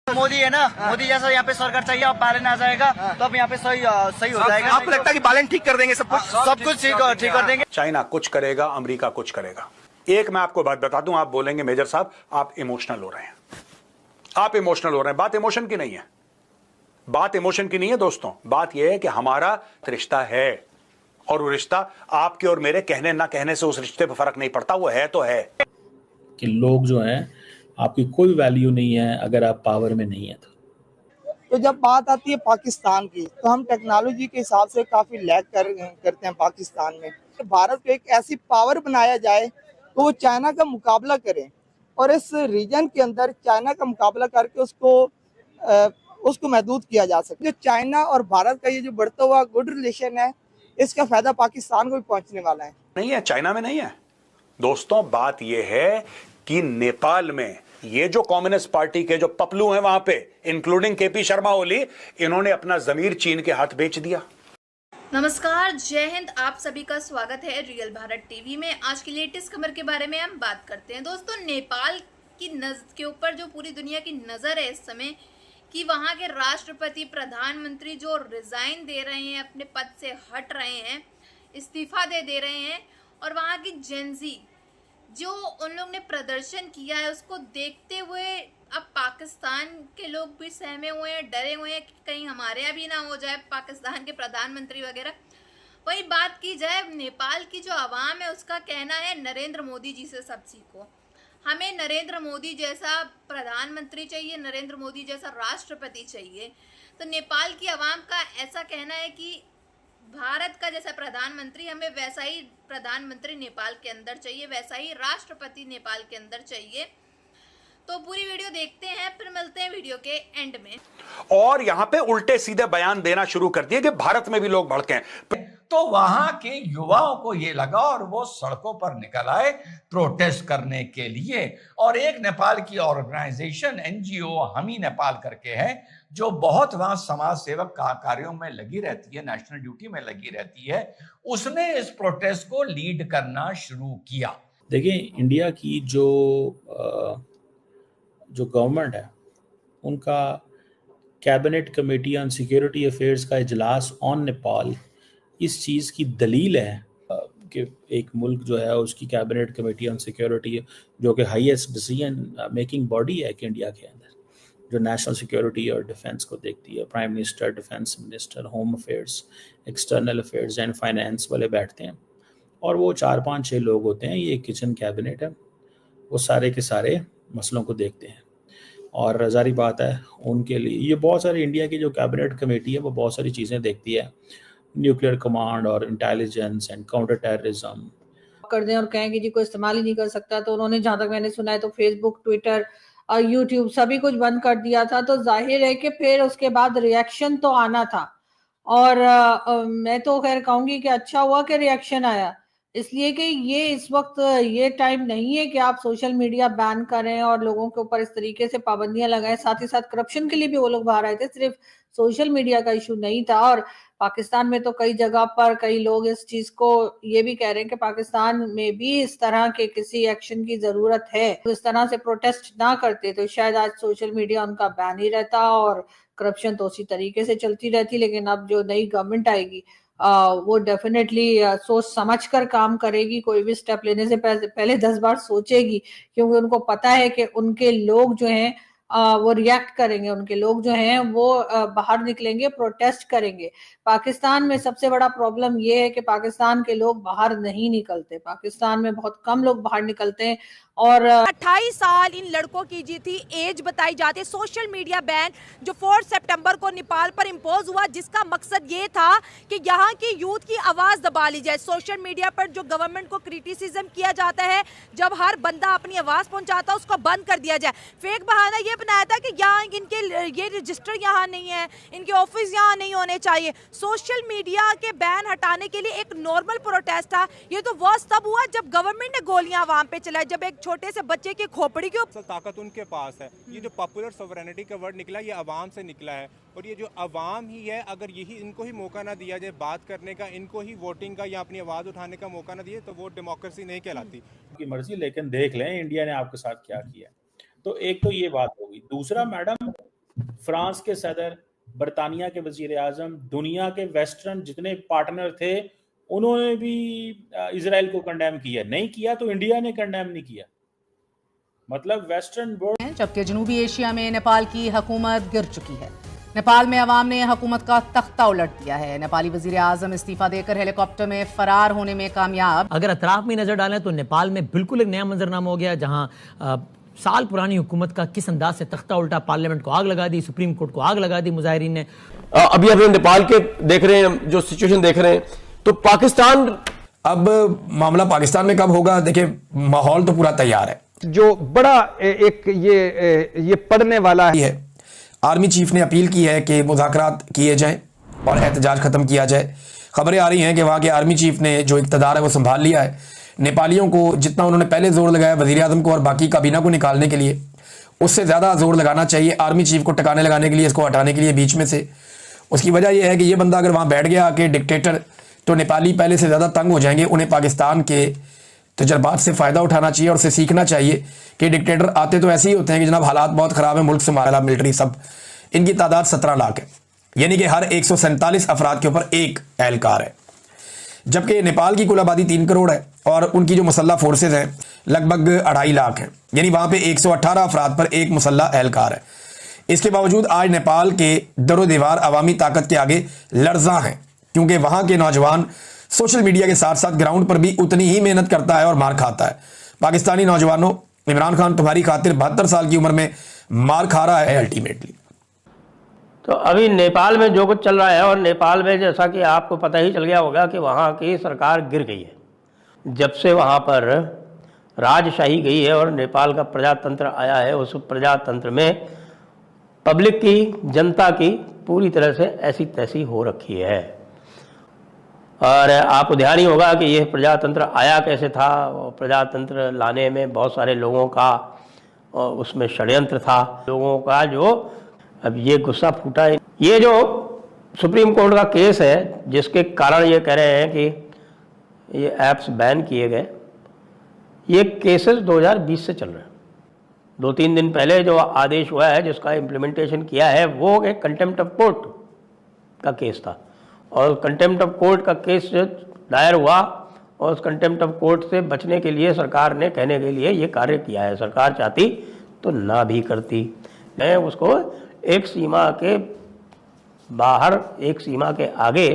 मोदी है ना, मोदी जैसा यहाँ पे सरकार चाहिए। अब बालन आ जाएगा तो अब यहाँ पे सही हो जाएगा। आपको लगता है कि बालन ठीक कर देंगे सब कुछ ठीक कर देंगे। चाइना कुछ करेगा, अमेरिका कुछ करेगा। एक मैं आपको बात बता दूं, आप बोलेंगे मेजर साहब आप इमोशनल हो रहे हैं, आप इमोशनल हो रहे हैं। बात इमोशन की नहीं है, बात इमोशन की नहीं है दोस्तों। बात यह है कि हमारा रिश्ता है और वो रिश्ता आपके और मेरे कहने ना कहने से उस रिश्ते पर फर्क नहीं पड़ता, वो है तो है। कि लोग जो हैं आपकी कोई वैल्यू नहीं है अगर आप पावर में नहीं है तो जब बात आती है पाकिस्तान की, तो हम टेक्नोलॉजी के हिसाब से काफी लैग करते हैं पाकिस्तान में। तो भारत को एक ऐसी पावर बनाया जाए तो वो चाइना का मुकाबला करे और इस रीजन के अंदर चाइना का मुकाबला करके उसको महदूद किया जा सके। जो चाइना और भारत का ये जो बढ़ता हुआ गुड रिलेशन है, इसका फायदा पाकिस्तान को भी पहुंचने वाला है। नहीं है, चाइना में नहीं है दोस्तों। बात यह है कि नेपाल में ये जो कम्युनिस्ट पार्टी के जो पपलू हैं वहां पे, इंक्लूडिंग केपी शर्मा ओली, इन्होंने अपना जमीर चीन के हाथ बेच दिया। नमस्कार, जय हिंद। आप सभी का स्वागत है रियल भारत टीवी में। आज की लेटेस्ट खबर के बारे में हम बात करते हैं। दोस्तों, नेपाल की के ऊपर जो पूरी दुनिया की नज़र है इस समय कि वहाँ के राष्ट्रपति प्रधानमंत्री जो रिजाइन दे रहे हैं, अपने पद से हट रहे हैं, इस्तीफा दे रहे हैं, और वहाँ की जेनजी जो उन लोग ने प्रदर्शन किया है उसको देखते हुए अब पाकिस्तान के लोग भी सहमे हुए हैं, डरे हुए हैं कि कहीं हमारे यहाँ भी ना हो जाए पाकिस्तान के प्रधानमंत्री वगैरह। वही बात की जाए नेपाल की जो आवाम है, उसका कहना है नरेंद्र मोदी जी से सब सीखो। हमें नरेंद्र मोदी जैसा प्रधानमंत्री चाहिए, नरेंद्र मोदी जैसा राष्ट्रपति चाहिए। तो नेपाल की आवाम का ऐसा कहना है कि भारत का जैसा प्रधानमंत्री, हमें वैसा ही प्रधानमंत्री नेपाल के अंदर चाहिए, वैसा ही राष्ट्रपति नेपाल के अंदर चाहिए। तो पूरी वीडियो देखते हैं, फिर मिलते हैं वीडियो के एंड में। और यहां पे उल्टे सीधे बयान देना शुरू कर दिए कि भारत में भी लोग भड़के हैं। तो वहां के युवाओं को ये लगा और वो सड़कों पर निकल आए प्रोटेस्ट करने के लिए। और एक नेपाल की ऑर्गेनाइजेशन एनजीओ हम ही नेपाल करके है, जो बहुत वहां समाज सेवक कार्यों में लगी रहती है, नेशनल ड्यूटी में लगी रहती है, उसने इस प्रोटेस्ट को लीड करना शुरू किया। देखिए, इंडिया की जो गवर्नमेंट है, उनका cabinet committee on security affairs का इजलास ऑन नेपाल इस चीज़ की दलील है कि एक मुल्क जो है उसकी कैबिनेट कमेटी ऑन सिक्योरिटी, जो कि हाईएस्ट डिसीजन मेकिंग बॉडी है कि इंडिया के अंदर, जो नेशनल सिक्योरिटी और डिफेंस को देखती है, prime minister, defence minister, home affairs, external affairs and finance वाले बैठते हैं, और वो 4-5-6 लोग होते हैं। ये किचन कैबिनेट है, वो सारे के सारे मसलों को देखते हैं। और जारी बात है उनके लिए ये बहुत सारी, इंडिया की जो कैबिनेट कमेटी है वो बहुत सारी चीज़ें देखती है, न्यूक्लियर कमांड और इंटेलिजेंस एंड काउंटर टेररिज्म कर दें और कहें कि जी कोई इस्तेमाल ही नहीं कर सकता। तो उन्होंने, जहां तक मैंने सुना है, तो फेसबुक, ट्विटर और यूट्यूब सभी कुछ बंद कर दिया था। तो जाहिर है कि फिर उसके बाद रिएक्शन तो आना था, और मैं तो खैर कहूंगी कि अच्छा हुआ कि रिएक्शन आया, इसलिए कि ये इस वक्त ये टाइम नहीं है कि आप सोशल मीडिया बैन करें और लोगों के ऊपर इस तरीके से पाबंदियां लगाएं। साथ ही साथ करप्शन के लिए भी वो लोग बाहर आए थे, सिर्फ सोशल मीडिया का इशू नहीं था। और पाकिस्तान में तो कई जगह पर कई लोग इस चीज को ये भी कह रहे हैं कि पाकिस्तान में भी इस तरह के किसी एक्शन की जरूरत है। तो इस तरह से प्रोटेस्ट ना करते तो शायद आज सोशल मीडिया उनका बैन ही रहता और करप्शन तो उसी तरीके से चलती रहती। लेकिन अब जो नई गवर्नमेंट आएगी वो डेफिनेटली सोच समझ कर काम करेगी, कोई भी स्टेप लेने से पहले 10 बार सोचेगी, क्योंकि उनको पता है कि उनके लोग जो हैं वो रिएक्ट करेंगे, उनके लोग जो हैं वो बाहर निकलेंगे, प्रोटेस्ट करेंगे। पाकिस्तान में सबसे बड़ा प्रॉब्लम ये है कि पाकिस्तान के लोग बाहर नहीं निकलते, पाकिस्तान में बहुत कम लोग बाहर निकलते हैं। और 28 साल इन लड़कों की जी थी एज बताई जाती है। सोशल मीडिया बैन जो 4 सितंबर को नेपाल पर इम्पोज हुआ, जिसका मकसद ये था कि यहाँ की यूथ की आवाज़ दबा ली जाए। सोशल मीडिया पर जो गवर्नमेंट को क्रिटिसिज्म किया जाता है, जब हर बंदा अपनी आवाज़ पहुँचाता है उसको बंद कर दिया जाए। फेक बहाना ये बनाया था कि यहाँ इनके ये रजिस्टर यहाँ नहीं है, इनके ऑफिस यहाँ नहीं होने चाहिए। सोशल मीडिया के बैन हटाने के लिए एक नॉर्मल प्रोटेस्ट था। ये तो वर्स्ट तब हुआ जब गवर्नमेंट ने गोलियां वहां पे चलाई, जब एक छोटे से बच्चे की खोपड़ी के ऊपर। ताकत उनके पास है। ये जो पॉपुलर सॉवरेनिटी का वर्ड निकला, ये अवाम से निकला है, और ये जो अवाम ही है, अगर यही इनको ही मौका ना दिया जाए बात करने का, इनको ही वोटिंग का या अपनी आवाज़ उठाने का मौका ना दिए, तो वो डेमोक्रेसी नहीं कहलाती। की मर्जी। लेकिन देख लें इंडिया ने आपके साथ क्या किया। तो एक तो ये बात होगी। दूसरा, मैडम फ्रांस के सदर, बरतानिया के वजीर आजम, दुनिया के वेस्टर्न जितने पार्टनर थे उन्होंने भी इजराइल को कंडेम किया। नहीं किया तो इंडिया ने कंडेम नहीं किया। मतलब वेस्टर्न वर्ल्ड। जबकि जनूबी एशिया में नेपाल की हुकूमत गिर चुकी है। नेपाल में अवाम ने हुकूमत का तख्ता उलट दिया है। नेपाली वजीर आजम इस्तीफा देकर हेलीकॉप्टर में फरार होने में कामयाब। अगर अतराफ में नजर डालें तो नेपाल में बिल्कुल एक नया मंजरनामा हो गया, जहां साल पुरानी हुकूमत का किस अंदाज से तख्ता उल्टा, पार्लियामेंट को आग लगा दी, सुप्रीम कोर्ट को आग लगा दी मुजाहिरीन ने। अभी हम नेपाल के देख रहे हैं, जो सिचुएशन देख रहे हैं, तो पाकिस्तान, अब मामला पाकिस्तान में कब होगा, देखिए माहौल तो पूरा तैयार है। जो बड़ा एक ये पढ़ने वाला है, आर्मी चीफ ने अपील की है कि मुज़ाकरात किए जाएं और एहतजाज खत्म किया जाए। खबरें आ रही हैं कि वहां के आर्मी चीफ ने जो इक़्तिदार है वो संभाल लिया है। नेपालियों को जितना उन्होंने पहले जोर लगाया वज़ीर आज़म को और बाकी काबीना को निकालने के लिए, उससे ज़्यादा जोर लगाना चाहिए आर्मी चीफ को टकाने लगाने के लिए, इसको हटाने के लिए बीच में से। उसकी वजह यह है कि ये बंदा अगर वहाँ बैठ गया कि डिक्टेटर, तो नेपाली पहले से ज़्यादा तंग हो जाएंगे। उन्हें पाकिस्तान के तजर्बात से फ़ायदा उठाना चाहिए और उससे सीखना चाहिए कि डिक्टेटर आते तो ऐसे ही होते हैं कि जनाब हालात बहुत ख़राब है, मुल्क संभाला, मिलिट्री सब। इनकी तादाद 17 लाख है, यानी कि हर 147 अफराद के ऊपर एक एहलकार है। जबकि नेपाल की कुल आबादी 3 करोड़ है और उनकी जो मुसल्ला फोर्सेज हैं लगभग 2.5 लाख हैं, यानी वहाँ पे 118 अफराद पर एक मुसल्ला एहलकार है। इसके बावजूद आज नेपाल के दरो दीवार अवामी ताकत के आगे लर्जा हैं, क्योंकि वहाँ के नौजवान सोशल मीडिया के साथ साथ ग्राउंड पर भी उतनी ही मेहनत करता है और मार खाता है। पाकिस्तानी नौजवानों, इमरान खान तुम्हारी खातिर 72 साल की उम्र में मार खा रहा है अल्टीमेटली। तो अभी नेपाल में जो कुछ चल रहा है, और नेपाल में जैसा कि आपको पता ही चल गया होगा कि वहाँ की सरकार गिर गई है। जब से वहाँ पर राजशाही गई है और नेपाल का प्रजातंत्र आया है, उस प्रजातंत्र में पब्लिक की, जनता की पूरी तरह से ऐसी तैसी हो रखी है। और आपको ध्यान ही होगा कि यह प्रजातंत्र आया कैसे था। प्रजातंत्र लाने में बहुत सारे लोगों का उसमें षड्यंत्र था, लोगों का जो अब ये गुस्सा फूटा है। ये जो सुप्रीम कोर्ट का केस है जिसके कारण ये कह रहे हैं कि ये ऐप्स बैन किए गए, ये केसेस 2020 से चल रहे हैं। 2-3 दिन पहले जो आदेश हुआ है जिसका इम्प्लीमेंटेशन किया है वो एक कंटेम्प्ट ऑफ कोर्ट का केस था, और कंटेम्प्ट ऑफ कोर्ट का केस दायर हुआ और उस कंटेम्प्ट ऑफ कोर्ट से बचने के लिए सरकार ने कहने के लिए ये कार्य किया है। सरकार चाहती तो ना भी करती, मैं उसको एक सीमा के बाहर, एक सीमा के आगे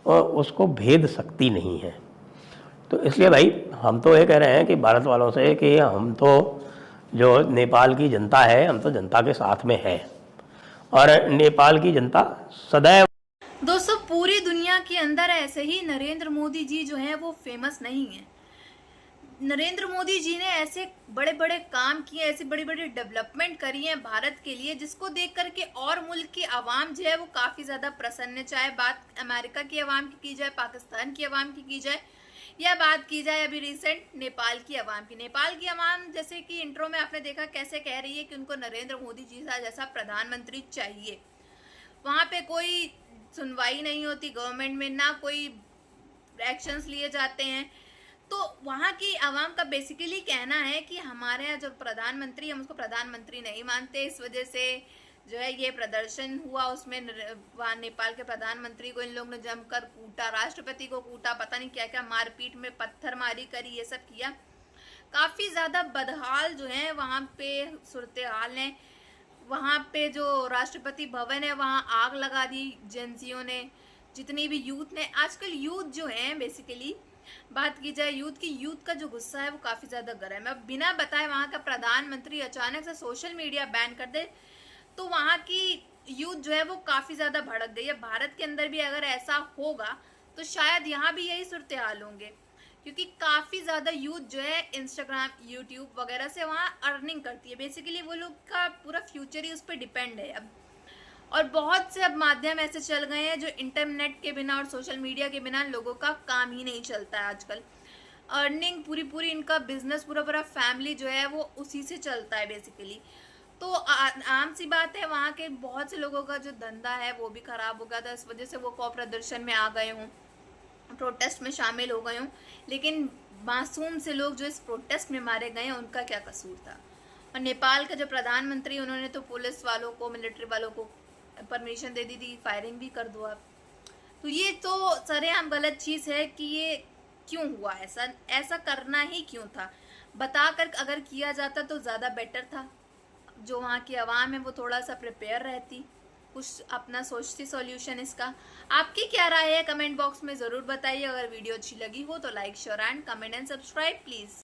उसको भेद सकती नहीं है। तो इसलिए भाई हम तो ये कह रहे हैं कि भारत वालों से कि हम तो जो नेपाल की जनता है, हम तो जनता के साथ में है और नेपाल की जनता सदैव। दोस्तों, पूरी दुनिया के अंदर ऐसे ही नरेंद्र मोदी जी जो हैं वो फेमस नहीं है। नरेंद्र मोदी जी ने ऐसे बड़े बड़े काम किए, ऐसी बड़ी बड़ी डेवलपमेंट करी है भारत के लिए, जिसको देख करके और मुल्क की आवाम जो है वो काफ़ी ज़्यादा प्रसन्न है। चाहे बात अमेरिका की आवाम की जाए, पाकिस्तान की आवाम की जाए, या बात की जाए अभी रिसेंट नेपाल की आवाम की। नेपाल की आवाम जैसे कि इंट्रो में आपने देखा कैसे कह रही है कि उनको नरेंद्र मोदी जी जैसा प्रधानमंत्री चाहिए। वहाँ पे कोई सुनवाई नहीं होती गवर्नमेंट में, ना कोई एक्शंस लिए जाते हैं। तो वहाँ की आवाम का बेसिकली कहना है कि हमारे यहाँ जो प्रधानमंत्री, हम उसको प्रधानमंत्री नहीं मानते, इस वजह से जो है ये प्रदर्शन हुआ। उसमें वहाँ नेपाल के प्रधानमंत्री को इन लोगों ने जमकर कूटा, राष्ट्रपति को कूटा, पता नहीं क्या क्या मारपीट में पत्थरमारी करी, ये सब किया। काफ़ी ज़्यादा बदहाल जो है वहाँ पे सूरत हाल है। वहाँ पे जो राष्ट्रपति भवन है वहाँ आग लगा दी एजेंसियों ने, जितनी भी यूथ ने। आजकल यूथ जो है बेसिकली बात की जाए यूथ का जो गुस्सा है वो काफ़ी ज़्यादा गर्म है। अब बिना बताए वहाँ का प्रधानमंत्री अचानक से सोशल मीडिया बैन कर दे तो वहाँ की यूथ जो है वो काफ़ी ज़्यादा भड़क गई है। भारत के अंदर भी अगर ऐसा होगा तो शायद यहाँ भी यही सूरत हाल होंगे, क्योंकि काफ़ी ज़्यादा यूथ जो है इंस्टाग्राम, यूट्यूब वगैरह से वहाँ अर्निंग करती है। बेसिकली वो लोग का पूरा फ्यूचर ही उस पर डिपेंड है अब। और बहुत से अब माध्यम ऐसे चल गए हैं जो इंटरनेट के बिना और सोशल मीडिया के बिना लोगों का काम ही नहीं चलता है आजकल। अर्निंग पूरी इनका बिजनेस, पूरा फैमिली जो है वो उसी से चलता है बेसिकली। तो आम सी बात है, वहाँ के बहुत से लोगों का जो धंधा है वो भी ख़राब हो गया था। इस वजह से वो प्रदर्शन में आ गए हों, प्रोटेस्ट में शामिल हो गए हों। लेकिन मासूम से लोग जो इस प्रोटेस्ट में मारे गए हैं उनका क्या कसूर था? और नेपाल का जो प्रधानमंत्री, उन्होंने तो पुलिस वालों को, मिलिट्री वालों को परमिशन दे दी थी, फायरिंग भी कर दो आप। तो ये तो सरेआम गलत चीज़ है कि ये क्यों हुआ, ऐसा करना ही क्यों था। बताकर अगर किया जाता तो ज़्यादा बेटर था। जो वहाँ की आवाम है वो थोड़ा सा प्रिपेयर रहती, कुछ अपना सोचती सॉल्यूशन इसका। आपकी क्या राय है कमेंट बॉक्स में ज़रूर बताइए। अगर वीडियो अच्छी लगी हो तो like, share and comment and subscribe please.